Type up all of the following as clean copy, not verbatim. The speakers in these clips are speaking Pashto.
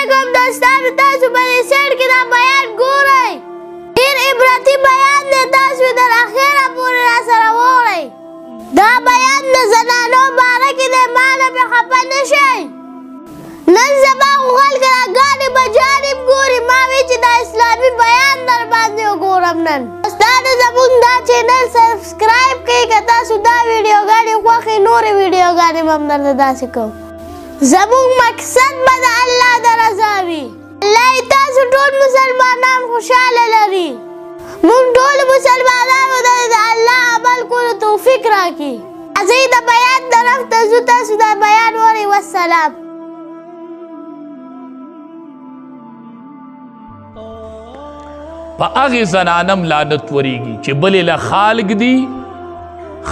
علیکم دوستانو، تاسو په دې سیټ کې دا بیان ګورئ. ډېر عبرتي بیان دی، تاسو تر اخره پورې راسره واورئ. دا بیان د زنانو باره کې دی، ما نه پرې خفه نه شئ. نن سبا خو خلک راګانې بجانې ګوري، ما وی چې دا اسلامي بیان در باندې وګورم. نن دوستانو زموږ دا چینل سبسکرایب کړئ. که تاسو دا ویډیوګانې خوښې، نورې ویډیوګانې به هم درته داسې کوو. زموږ مقصد به د الله د رضا وي. الله یې تاسو ټول مسلمانان خوشحاله لري. موږ ټولو مسلمانانو ته د الله عمل کولو توفیق راکړي. راځئ د بیان طرف ته ځو. تاسو دا بیان واورئ. والسلام. په هغې زنانم لعنت ورېږي چې بلې له خالق دي،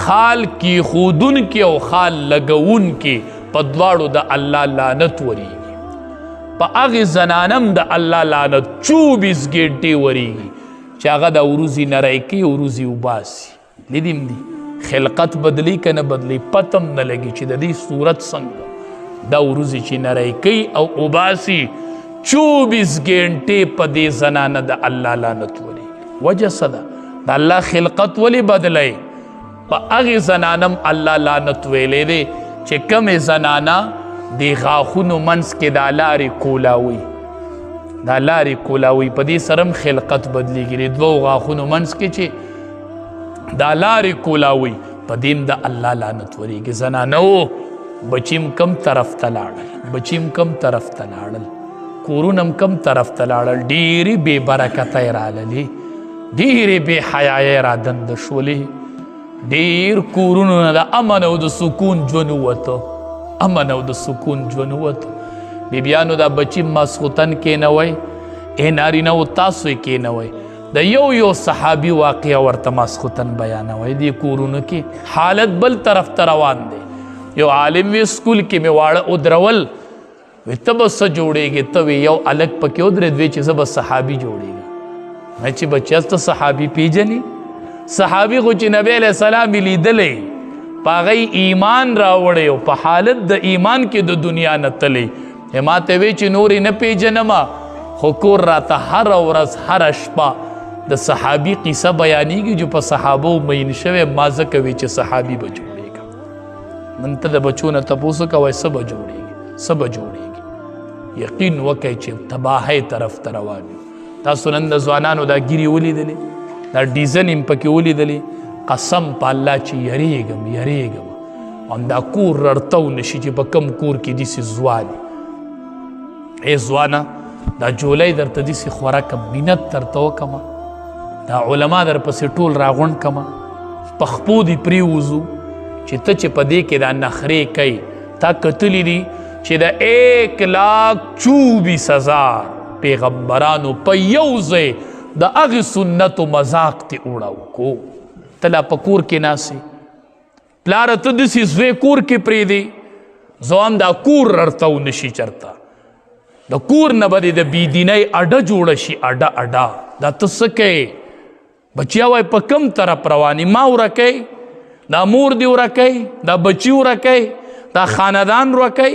خال کیښودونکي او خال لګونکي په دواړو د الله لعنت ورېږي. په هغې زنانم د الله لعنت 24 ګنټې ورېږي چې هغه د وروځې نری کوي، وروځې وباسي. لیدیم دي خلقت بدلی که نه بدلی، پته هم نه لګي چې د دې صورت څنګه دا وروځې چې نری کوي او وباسي. 24 ګنټې په دې زنانه د الله لعنت ورېږي. وجه څه ده؟ د الله خلقت ولې بدلی؟ په هغې زنانم الله لعنت ویلی دی چې کمې زنانه د غاښونو منځ کې دا لارې کولاوي، دا لارې کولاوي، په دې سره هم خلقت بدلیږي. د دوو غاښونو منځ کې چې دا لارې کولاوي، په دې هم د الله لعنت ورېږي. زنانو بچیم کم طرف ته لاړل، بچیم کم طرف ته لاړل، کورونه هم کم طرف ته لاړل. ډېرې بې برکته یې راللې، ډېرې بې حیایۍ یې رادنده شولې. ډېر کورونو نه د امن او د سکون ژوند ووته، امن او د سکون ژوند ووته. بیبیانو دا بچي ماسخوتن کېنوئ، نارینهو تاسو یې کېنوئ. د یو صحابي واقعه ورته ماسخوتن بیانوئ. دې کورونو کې حالت بل طرف ته روان دی. یو عالم وی سکول کې مې واړه ودرول، وی ته به څه جوړېږې؟ ته وی یو هلک پکې ودرېد، وی چې زه به صحابي جوړېږم. چې بچیه ته صحابي پیژنې؟ صحابي خو چې نبی علیه السلام یې لیدلی، په هغه ایمان راوړی او په حالت د ایمان کې د دنیا نه تلی. ما ته وی چې نور یې نه پیژنمه، خو کور راته هره ورځ هره شپه د صحابي قصه بیانېږي چې په صحابو مین شوی. ما ځکه وی چې صحابي به جوړېږم. نن ته د بچو نه تپوس کوئ څه به جوړېږي، څه به جوړېږي. یقین وکئ چې تباهۍ طرف ته روان یو. تاسو نن د ځوانانو دا ګیرې ولیدلې، دا ډیزن هم پکې ولیدلې. قسم په الله چې یریږم یریږم هم دا کور رړتو نشي چې په کم کور کې داسې ځواني. ای ځوانه، دا جولی درته داسې خوراکم، مینت درته وکمه، دا علما در پسې ټول راغونډ کمه، په خپو دې پرېوځو چې ته چې په دې کې دا نخرې کوي. تا کتلی دي چې د 1,24,000 پیغمبرانو په یو ځای د هغې سنتو مذاق تی اوړاو کو. ته لا په کور کې ناسې، پلاره ته داسې زوی کور کې پرېږدې، زه هم دا کور رړتو نشي چرته. د کور نه به دې د بېدینۍ اډه جوړه شي، اډه اډه. دا ته څه کوې؟ بچیا وایي په کم طرف روانې؟ ما ورکوئ، دا مور دې ورکوئ، دا بچي ورکوئ، دا خاندان ورکوئ.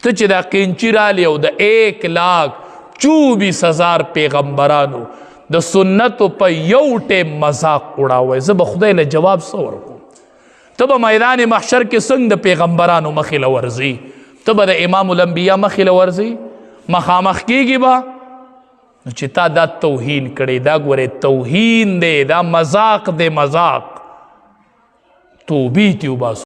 ته چې دا قینچي رالی او د 1,24,000 پیغمبرانو د سنتو په یو ټیم مذاق اړاوئ، زه به خدای له جواب څه ورکوم؟ ته به میدان محشر کې څنګه د پیغمبرانو مخې له ورځي؟ ته به د امام الانبیا مخې له ورځي؟ مخامخ کېږي به؟ نو چې تا دا توهین کړی، دا ګورې توهین دی، دا مذاق دی، مذاق. توبې تې وباسو.